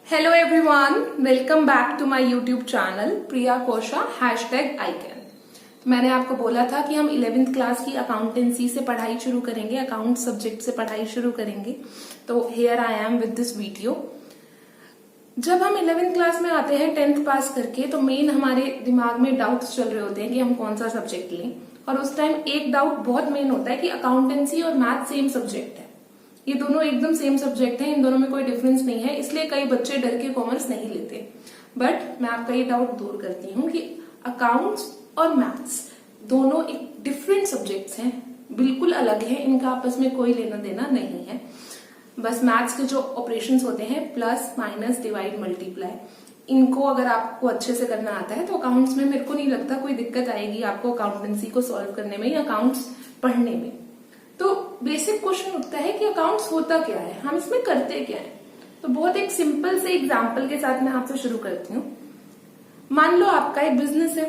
Hello everyone, welcome back to my YouTube channel Priya kosha #ICAN। मैंने आपको बोला था कि हम 11th क्लास की अकाउंटेंसी से पढ़ाई शुरू करेंगे, अकाउंट सब्जेक्ट से पढ़ाई शुरू करेंगे। तो here I am with this video. जब हम 11th क्लास में आते हैं 10th पास करके, तो मेन हमारे दिमाग में डाउट्स चल रहे होते हैं कि हम कौन सा सब्जेक्ट लें। और उस टाइम एक डाउट बहुत मेन होता है कि अकाउंटेंसी और मैथ सेम सब्जेक्ट है, ये दोनों एकदम सेम सब्जेक्ट हैं, इन दोनों में कोई डिफरेंस नहीं है, इसलिए कई बच्चे डर के कॉमर्स नहीं लेते। बट मैं आपका ये डाउट दूर करती हूँ कि अकाउंट्स और मैथ्स दोनों एक डिफरेंट सब्जेक्ट्स हैं, बिल्कुल अलग है, इनका आपस में कोई लेना देना नहीं है। बस मैथ्स के जो ऑपरेशंस होते हैं प्लस माइनस डिवाइड मल्टीप्लाई, इनको अगर आपको अच्छे से करना आता है तो अकाउंट्स में मेरे को नहीं लगता कोई दिक्कत आएगी आपको अकाउंटेंसी को सॉल्व करने में या अकाउंट्स पढ़ने में। तो बेसिक क्वेश्चन उठता है कि अकाउंट्स होता क्या है, हम इसमें करते क्या है। तो बहुत एक सिंपल से एग्जांपल के साथ मैं आपसे शुरू करती हूँ। मान लो आपका एक बिजनेस है,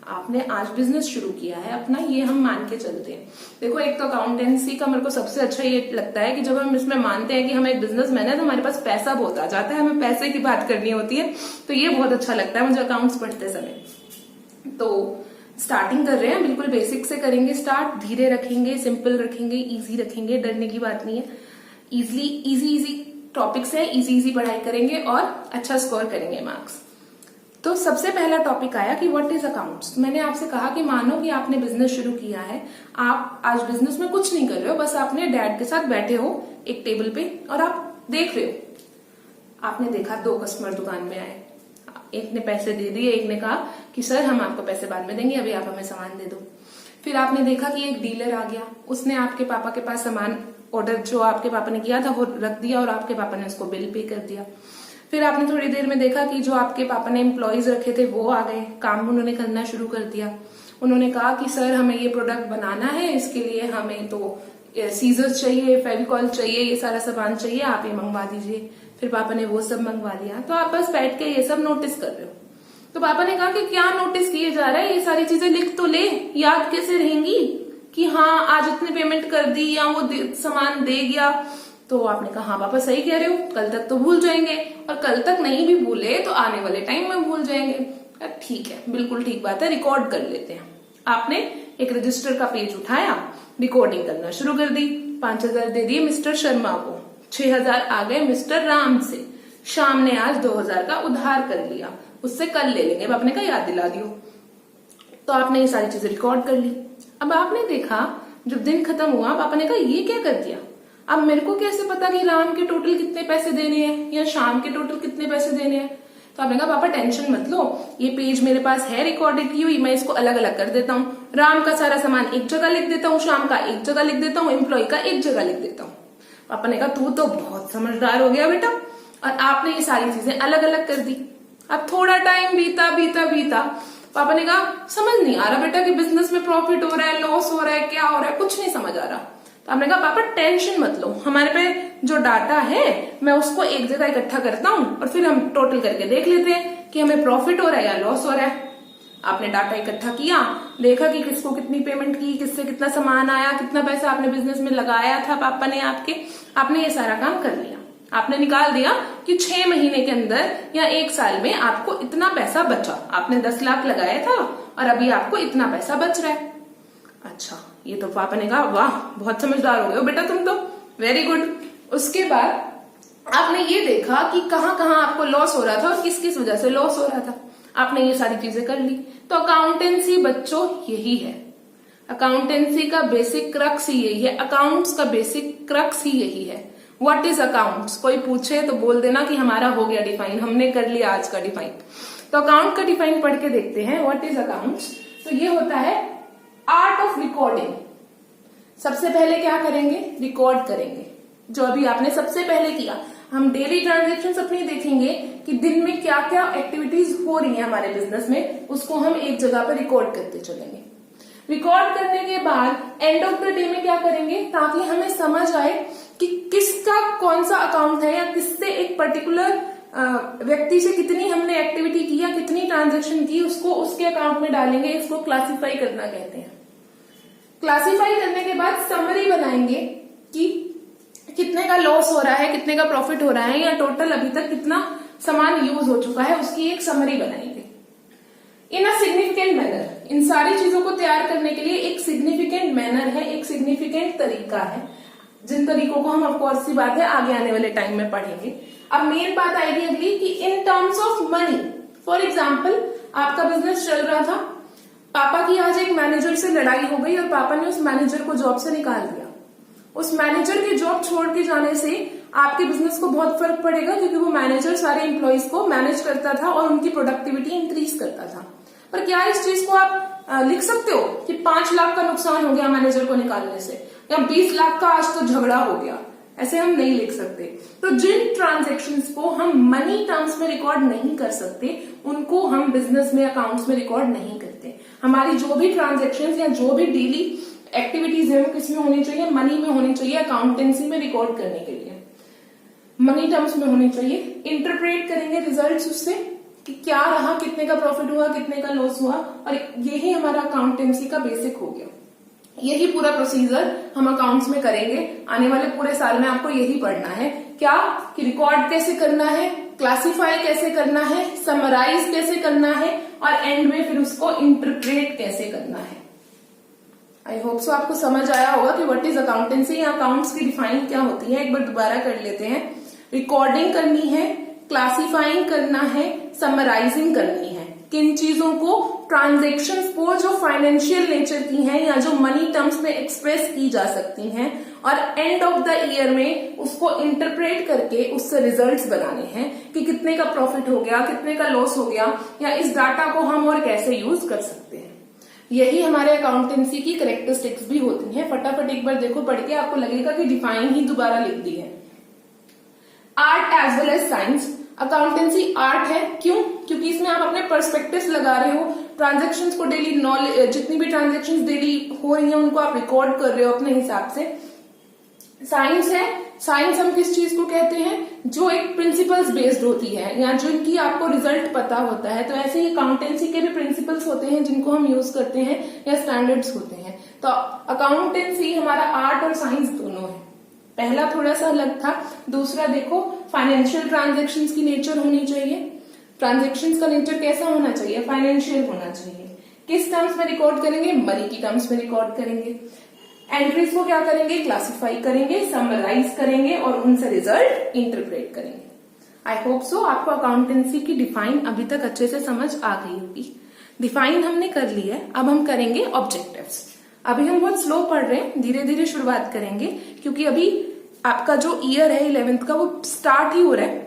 आपने आज बिजनेस शुरू किया है अपना, ये हम मान के चलते हैं। देखो, एक तो अकाउंटेंसी का मेरे को सबसे अच्छा ये लगता है कि जब हम इसमें मानते हैं कि हम एक बिजनेसमैन है तो हमारे पास पैसा बहुत आ जाता है, हमें पैसे की बात करनी होती है, तो ये बहुत अच्छा लगता है मुझे अकाउंट्स पढ़ते समय। तो स्टार्टिंग कर रहे हैं, बिल्कुल बेसिक से करेंगे स्टार्ट, धीरे रखेंगे, सिंपल रखेंगे, इजी रखेंगे, डरने की बात नहीं है। इजी टॉपिक्स है, इजी पढ़ाई करेंगे और अच्छा स्कोर करेंगे मार्क्स। तो सबसे पहला टॉपिक आया कि व्हाट इज अकाउंट्स। मैंने आपसे कहा कि मानो कि आपने बिजनेस शुरू किया है, आप आज बिजनेस में कुछ नहीं कर रहे हो, बस आपने डैड के साथ बैठे हो एक टेबल पे और आप देख रहे हो। आपने देखा 2 कस्टमर दुकान में आए, एक ने पैसे दे दिए, एक ने कहा कि सर हम आपको पैसे बाद में देंगे, अभी आप हमें सामान दे दो। फिर आपने देखा कि एक डीलर आ गया, उसने आपके पापा के पास सामान ऑर्डर जो आपके पापा ने किया था वो रख दिया और आपके पापा ने उसको बिल पे कर दिया। फिर आपने थोड़ी देर में देखा कि जो आपके पापा ने एम्प्लॉयज रखे थे वो आ गए, काम उन्होंने करना शुरू कर दिया। उन्होंने कहा कि सर हमें ये प्रोडक्ट बनाना है, इसके लिए हमें तो सीजर्स चाहिए, फेविकॉल चाहिए, ये सारा सामान चाहिए, आप ये मंगवा दीजिए। फिर पापा ने वो सब मंगवा लिया। तो आप बस बैठ के ये सब नोटिस कर रहे हो। तो पापा ने कहा कि क्या नोटिस किए जा रहा है, ये सारी चीजें लिख तो ले, याद कैसे रहेंगी कि हाँ आज इतने पेमेंट कर दी या वो सामान दे गया। तो आपने कहा हाँ पापा सही कह रहे हो, कल तक तो भूल जाएंगे, और कल तक नहीं भी भूले तो आने वाले टाइम में भूल जाएंगे। ठीक है, बिल्कुल ठीक बात है, रिकॉर्ड कर लेते हैं। आपने एक रजिस्टर का पेज उठाया, रिकॉर्डिंग करना शुरू कर दी। 5,000 दे दिए मिस्टर शर्मा को, 6,000 आ गए मिस्टर राम से, शाम ने आज 2,000 का उधार कर लिया, उससे कल ले लेंगे, आपने कहा याद दिला दियो। तो आपने ये सारी चीजें रिकॉर्ड कर ली। अब आपने देखा जब दिन खत्म हुआ, पापा ने कहा ये क्या कर दिया, अब मेरे को कैसे पता कि राम के टोटल कितने पैसे देने हैं या शाम के टोटल कितने पैसे देने हैं। तो आपने कहा पापा टेंशन मत लो, ये पेज मेरे पास है रिकॉर्डेड की हुई, मैं इसको अलग अलग कर देता हूँ। राम का सारा सामान एक जगह लिख देता हूँ, शाम का एक जगह लिख देता हूँ, एम्प्लॉय का एक जगह लिख देता हूँ। पापा ने कहा तू तो बहुत समझदार हो गया बेटा, और आपने ये सारी चीजें अलग अलग कर दी। अब थोड़ा टाइम बीता, पापा ने कहा समझ नहीं आ रहा बेटा कि बिजनेस में प्रॉफिट हो रहा है, लॉस हो रहा है, क्या हो रहा है, कुछ नहीं समझ आ रहा। तो आपने कहा पापा टेंशन मत लो, हमारे पे जो डाटा है मैं उसको एक जगह इकट्ठा करता हूँ और फिर हम टोटल करके देख लेते हैं कि हमें प्रॉफिट हो रहा है या लॉस हो रहा है। आपने डाटा इकट्ठा किया, देखा कि किसको कितनी पेमेंट की, किससे कितना सामान आया, कितना पैसा आपने बिजनेस में लगाया था पापा ने आपने ये सारा काम कर लिया। आपने निकाल दिया कि 6 महीने के अंदर या 1 साल में आपको इतना पैसा बचा। आपने 10 लाख लगाया था और अभी आपको इतना पैसा बच रहा है। अच्छा, ये तो पापा ने कहा वाह बहुत समझदार हो गए हो बेटा तुम तो, वेरी गुड। उसके बाद आपने ये देखा कि कहाँ कहाँ आपको लॉस हो रहा था और किस किस वजह से लॉस हो रहा था। आपने ये सारी चीजें कर ली। तो अकाउंटेंसी बच्चों यही है, अकाउंटेंसी का बेसिक क्रक्स ही यही है, अकाउंट्स का बेसिक क्रक्स ही यही है। व्हाट इज अकाउंट्स, कोई पूछे तो बोल देना कि हमारा हो गया डिफाइन, हमने कर लिया आज का डिफाइन। तो अकाउंट का डिफाइन पढ़ के देखते हैं। व्हाट इज अकाउंट्स, तो ये होता है आर्ट ऑफ रिकॉर्डिंग। सबसे पहले क्या करेंगे, रिकॉर्ड करेंगे, जो अभी आपने सबसे पहले किया। हम डेली ट्रांजेक्शन अपनी देखेंगे कि दिन में क्या क्या एक्टिविटीज हो रही है हमारे बिजनेस में, उसको हम एक जगह पर रिकॉर्ड करते चलेंगे। रिकॉर्ड करने के बाद एंड ऑफ द डे में क्या करेंगे, ताकि हमें समझ आए कि किसका कौन सा अकाउंट है या किससे एक पर्टिकुलर व्यक्ति से कितनी हमने एक्टिविटी की या कितनी ट्रांजेक्शन की, उसको उसके अकाउंट में डालेंगे। इसको क्लासिफाई करना कहते हैं। क्लासिफाई करने के बाद समरी बनाएंगे कि कितने का लॉस हो रहा है, कितने का प्रॉफिट हो रहा है, या टोटल अभी तक कितना सामान यूज हो चुका है, उसकी एक समरी बनाएंगे इन अ सिग्निफिकेंट मैनर। इन सारी चीजों को तैयार करने के लिए एक सिग्निफिकेंट मैनर है, एक सिग्निफिकेंट तरीका है, जिन तरीकों को हम ऑफकोर्स सी बात है आगे आने वाले टाइम में पढ़ेंगे। अब मेन बात आएगी अगली कि in terms of money, for example आपका बिजनेस चल रहा था, पापा की आज एक मैनेजर से लड़ाई हो गई और पापा ने उस मैनेजर को जॉब से निकाल दिया। उस मैनेजर की जॉब छोड़ के जाने से आपके बिजनेस को बहुत फर्क पड़ेगा, क्योंकि वो मैनेजर सारे एम्प्लॉइज को मैनेज करता था और उनकी प्रोडक्टिविटी इंक्रीज करता था। पर क्या इस चीज को आप लिख सकते हो कि 5 लाख का नुकसान हो गया मैनेजर को निकालने से, या 20 लाख का आज तो झगड़ा हो गया? ऐसे हम नहीं लिख सकते। तो जिन ट्रांजेक्शन्स को हम मनी टर्म्स में रिकॉर्ड नहीं कर सकते, उनको हम बिजनेस में, अकाउंट्स में रिकॉर्ड नहीं करते। हमारी जो भी ट्रांजेक्शन्स या जो भी डेली एक्टिविटीज है वो किस में होनी चाहिए? मनी में होनी चाहिए, अकाउंटेंसी में रिकॉर्ड करने के लिए मनी टर्म्स में होनी चाहिए। इंटरप्रेट करेंगे रिजल्ट्स उससे कि क्या रहा, कितने का प्रॉफिट हुआ, कितने का लॉस हुआ, और यही हमारा अकाउंटेंसी का बेसिक हो गया। यही पूरा प्रोसीजर हम अकाउंट्स में करेंगे। आने वाले पूरे साल में आपको यही पढ़ना है, क्या कि रिकॉर्ड कैसे करना है, क्लासिफाई कैसे करना है, समराइज कैसे करना है, और एंड में फिर उसको इंटरप्रेट कैसे करना है। आई होप सो आपको समझ आया होगा कि व्हाट इज अकाउंटेंसी या अकाउंट्स की डिफाइन क्या होती है। एक बार दोबारा कर लेते हैं। रिकॉर्डिंग करनी है, क्लासिफाइंग करना है, समराइजिंग करनी है। किन चीजों को? ट्रांजेक्शन्स को जो फाइनेंशियल नेचर की हैं या जो मनी टर्म्स में एक्सप्रेस की जा सकती हैं, और एंड ऑफ द ईयर में उसको इंटरप्रेट करके उससे रिजल्ट्स बनाने हैं कि कितने का प्रॉफिट हो गया, कितने का लॉस हो गया, या इस डाटा को हम और कैसे यूज कर सकते हैं। यही हमारे अकाउंटेंसी की कैरेक्टरिस्टिक्स भी होती हैं। फटाफट एक बार देखो पढ़ के, आपको लगेगा कि डिफाइन ही दोबारा लिख दी है। Art as well as science. Accountancy art है, क्यों? क्योंकि इसमें आप अपने पर्सपेक्टिव्स लगा रहे हो, ट्रांजैक्शंस को डेली नॉलेज, जितनी भी ट्रांजैक्शंस डेली हो रही हैं उनको आप रिकॉर्ड कर रहे हो अपने हिसाब से। साइंस है, साइंस हम किस चीज को कहते हैं? जो एक प्रिंसिपल्स बेस्ड होती है या जिनकी आपको रिजल्ट पता होता है। तो ऐसे ही अकाउंटेंसी के भी प्रिंसिपल्स होते हैं जिनको हम यूज करते हैं, या स्टैंडर्ड्स होते हैं। तो अकाउंटेंसी हमारा आर्ट और साइंस दोनों है। पहला थोड़ा सा अलग था, दूसरा देखो फाइनेंशियल ट्रांजेक्शन्स की नेचर होनी चाहिए। ट्रांजेक्शन्स का नेचर कैसा होना चाहिए? फाइनेंशियल होना चाहिए। किस टर्म्स में रिकॉर्ड करेंगे? मनी की टर्म्स में रिकॉर्ड करेंगे। एंट्रीज को क्या करेंगे? क्लासिफाई करेंगे, समराइज करेंगे और उनसे रिजल्ट इंटरप्रेट करेंगे। आई होप सो आपको अकाउंटेंसी की डिफाइन अभी तक अच्छे से समझ आ गई होगी। डिफाइन हमने कर ली है, अब हम करेंगे ऑब्जेक्टिव्स। अभी हम बहुत स्लो पढ़ रहे हैं, धीरे धीरे शुरुआत करेंगे, क्योंकि अभी आपका जो ईयर है 11th का वो स्टार्ट ही हो रहा है।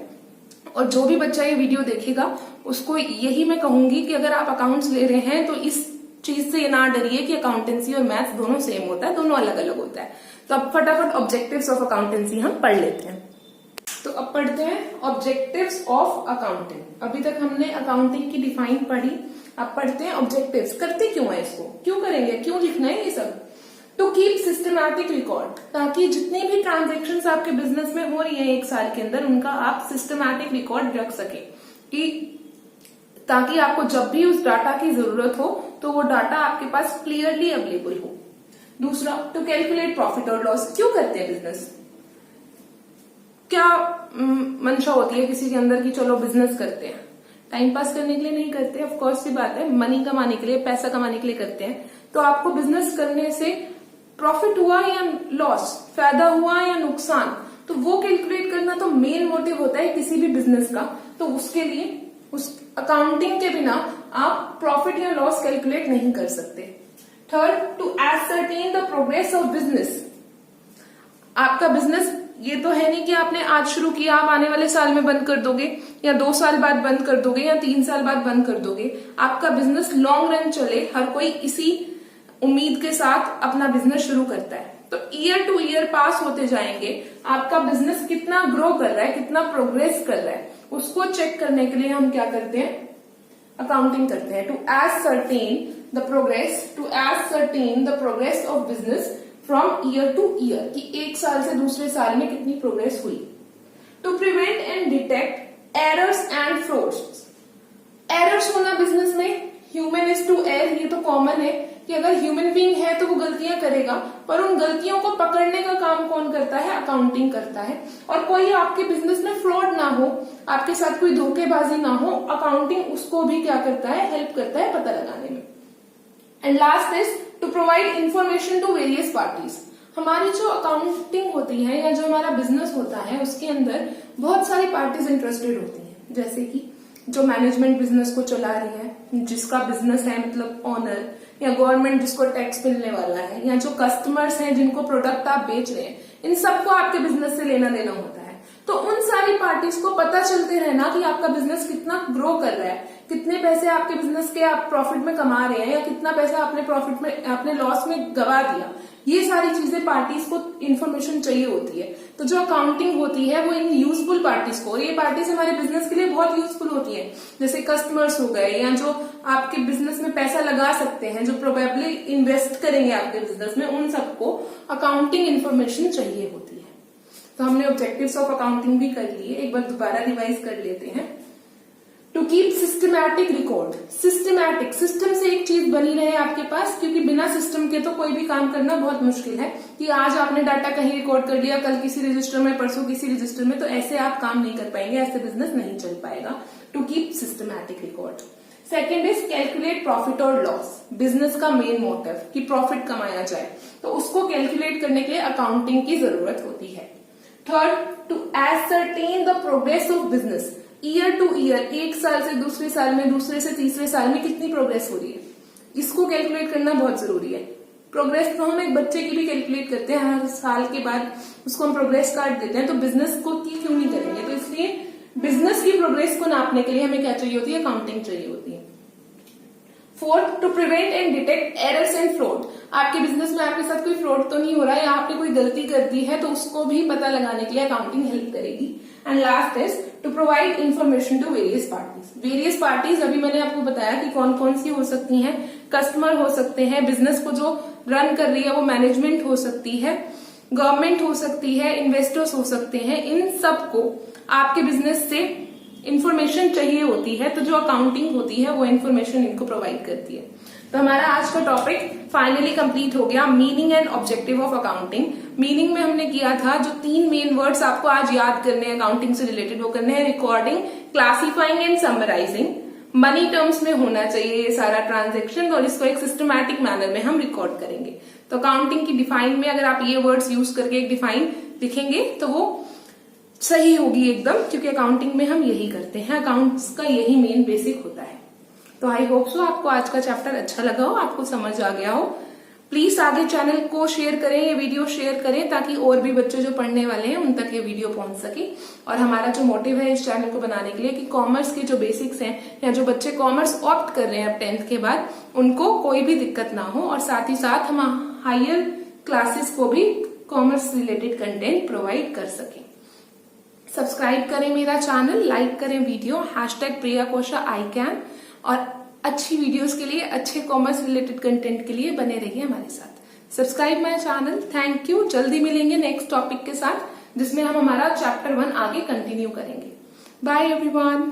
और जो भी बच्चा ये वीडियो देखेगा उसको यही मैं कहूंगी कि अगर आप अकाउंट्स ले रहे हैं तो इस चीज से ये ना डरिए कि अकाउंटेंसी और मैथ्स दोनों सेम होता है, दोनों अलग अलग होता है। तो अब फटाफट ऑब्जेक्टिव्स ऑफ अकाउंटेंसी हम पढ़ लेते हैं। तो अब पढ़ते हैं ऑब्जेक्टिव्स ऑफ अकाउंटिंग। अभी तक हमने अकाउंटिंग की डिफाइन पढ़ी, अब पढ़ते हैं ऑब्जेक्टिव्स। करते क्यों है इसको, क्यों करेंगे, क्यों लिखना है ये सब? टू कीप सिस्टमैटिक रिकॉर्ड, ताकि जितनी भी ट्रांजेक्शन्स आपके बिजनेस में हो रही है एक साल के अंदर, उनका आप सिस्टमैटिक रिकॉर्ड रख सके, कि ताकि आपको जब भी उस डाटा की जरूरत हो तो वो डाटा आपके पास क्लियरली अवेलेबल हो। दूसरा, टू कैलकुलेट प्रॉफिट और लॉस। क्यों करते हैं बिजनेस? क्या मंशा होती है किसी के अंदर कि चलो बिजनेस करते हैं? टाइम पास करने के लिए नहीं करते, ऑफ कोर्स सी बात है, मनी कमाने के लिए, पैसा कमाने के लिए करते हैं। तो आपको बिजनेस करने से प्रॉफिट हुआ या लॉस, फायदा हुआ या नुकसान, तो वो कैलकुलेट करना तो मेन मोटिव होता है किसी भी बिजनेस का। तो उसके लिए उस अकाउंटिंग के बिना आप प्रॉफिट या लॉस कैलकुलेट नहीं कर सकते। Third, to ascertain the progress of business. आपका बिजनेस ये तो है नहीं कि आपने आज शुरू किया आप आने वाले साल में बंद कर दोगे, या 2 साल बाद बंद कर दोगे, या 3 साल बाद बंद कर दोगे। आपका बिजनेस लॉन्ग रन चले, हर कोई इसी उम्मीद के साथ अपना बिजनेस शुरू करता है। तो ईयर टू ईयर पास होते जाएंगे, आपका बिजनेस कितना ग्रो कर रहा है, कितना प्रोग्रेस कर रहा है, उसको चेक करने के लिए हम क्या करते हैं? अकाउंटिंग करते हैं। To ascertain the progress of business from year to year, कि एक साल से दूसरे साल में कितनी प्रोग्रेस हुई। To prevent and detect errors and frauds. Errors होना बिजनेस में, ह्यूमन इज टू एयर, ये तो कॉमन है कि अगर ह्यूमन बीइंग है तो वो गलतियां करेगा, पर उन गलतियों को पकड़ने का काम कौन करता है? अकाउंटिंग करता है। और कोई आपके बिजनेस में फ्रॉड ना हो, आपके साथ कोई धोखेबाजी ना हो, अकाउंटिंग उसको भी क्या करता है? हेल्प करता है पता लगाने में। And last is to provide information to various parties. हमारी जो अकाउंटिंग होती है या जो हमारा बिजनेस होता है उसके अंदर बहुत सारी पार्टीज इंटरेस्टेड होती हैं, जैसे कि जो मैनेजमेंट बिजनेस को चला रही है, जिसका बिजनेस है मतलब ओनर, या गवर्नमेंट जिसको टैक्स मिलने वाला है, या जो कस्टमर्स हैं जिनको प्रोडक्ट आप बेच रहे हैं, इन सबको आपके बिजनेस से लेना देना होता है। तो उन सारी पार्टीज को पता चलते रहना कि आपका बिजनेस कितना ग्रो कर रहा है, कितने पैसे आपके बिजनेस के आप प्रॉफिट में कमा रहे हैं, या कितना पैसा आपने प्रॉफिट में आपने लॉस में गवा दिया, ये सारी चीजें पार्टीज को इन्फॉर्मेशन चाहिए होती है। तो जो अकाउंटिंग होती है वो इन यूजफुल पार्टीज को, ये पार्टीज हमारे बिजनेस के लिए बहुत यूजफुल होती है, जैसे कस्टमर्स हो गए, या जो आपके बिजनेस में पैसा लगा सकते हैं, जो प्रोबेबली इन्वेस्ट करेंगे आपके बिजनेस में, उन सबको अकाउंटिंग इन्फॉर्मेशन चाहिए होती है। तो हमने ऑब्जेक्टिव्स ऑफ अकाउंटिंग भी कर लिए, एक बार दोबारा रिवाइज कर लेते हैं। To keep systematic record, systematic, system से एक चीज बनी रहे आपके पास, क्योंकि बिना सिस्टम के तो कोई भी काम करना बहुत मुश्किल है कि आज आपने डाटा कहीं रिकॉर्ड कर लिया, कल किसी रजिस्टर में, परसों किसी रजिस्टर में, तो ऐसे आप काम नहीं कर पाएंगे, ऐसे बिजनेस नहीं चल पाएगा। To keep systematic record. Second is calculate profit और लॉस, बिजनेस का मेन मोटिव कि प्रॉफिट कमाया जाए, तो उसको कैलकुलेट करने के लिए अकाउंटिंग की जरूरत होती है। Third, to ascertain the progress of business, year to year, एक साल से दूसरे साल में, दूसरे से तीसरे साल में कितनी प्रोग्रेस हो रही है, इसको कैलकुलेट करना बहुत जरूरी है। प्रोग्रेस तो हम एक बच्चे की भी कैलकुलेट करते हैं, हर साल के बाद उसको हम प्रोग्रेस कार्ड देते हैं, तो बिजनेस को की क्यों नहीं करेंगे? तो इसलिए बिजनेस की प्रोग्रेस को नापने के लिए हमें क्या चाहिए होती है? अकाउंटिंग चाहिए होती है। Fourth, to prevent and detect errors and fraud, आपके बिजनेस में आपके साथ कोई फ्रॉड तो नहीं हो रहा है, या आपने कोई गलती कर दी है तो उसको भी पता लगाने के लिए अकाउंटिंग हेल्प करेगी। And last is to provide information to various parties. Various parties अभी मैंने आपको बताया कि कौन कौन सी हो सकती हैं, कस्टमर हो सकते हैं, बिजनेस को जो रन कर रही है वो मैनेजमेंट हो सकती है, गवर्नमेंट हो सकती है, इन्वेस्टर्स हो सकते हैं, इन सबको आपके बिजनेस से इन्फॉर्मेशन चाहिए होती है, तो जो अकाउंटिंग होती है वो इन्फॉर्मेशन इनको प्रोवाइड करती है। तो हमारा आज का टॉपिक फाइनली कंप्लीट हो गया, meaning and objective of accounting. Meaning में हमने किया था जो 3 मेन वर्ड्स आपको आज याद करने हैं अकाउंटिंग से रिलेटेड, वो करने हैं recording, classifying and summarising. Money terms में होना चाहिए ये सारा ट्रांजेक्शन, और इसको एक सिस्टमैटिक मैनर में हम रिकॉर्ड करेंगे। तो अकाउंटिंग की डिफाइन में अगर आप ये वर्ड्स यूज करके एक डिफाइन लिखेंगे तो वो सही होगी एकदम, क्योंकि अकाउंटिंग में हम यही करते हैं, अकाउंट्स का यही मेन बेसिक होता है। तो आई होप सो आपको आज का चैप्टर अच्छा लगा हो, आपको समझ आ गया हो। प्लीज आगे चैनल को शेयर करें, ये वीडियो शेयर करें, ताकि और भी बच्चे जो पढ़ने वाले हैं उन तक ये वीडियो पहुंच सके। और हमारा जो मोटिव है इस चैनल को बनाने के लिए कि कॉमर्स के जो बेसिक्स हैं, या जो बच्चे कॉमर्स ऑप्ट कर रहे हैं अब 10th के बाद, उनको कोई भी दिक्कत ना हो, और साथ ही साथ हम हायर क्लासेस को भी कॉमर्स रिलेटेड कंटेंट प्रोवाइड कर सकें। सब्सक्राइब करें मेरा चैनल, लाइक करें वीडियो, #PriyaKosha और अच्छी वीडियोस के लिए, अच्छे कॉमर्स रिलेटेड कंटेंट के लिए बने रहिए हमारे साथ। Subscribe my channel. Thank you. जल्दी मिलेंगे नेक्स्ट टॉपिक के साथ, जिसमें हम हमारा चैप्टर 1 आगे कंटिन्यू करेंगे। Bye everyone.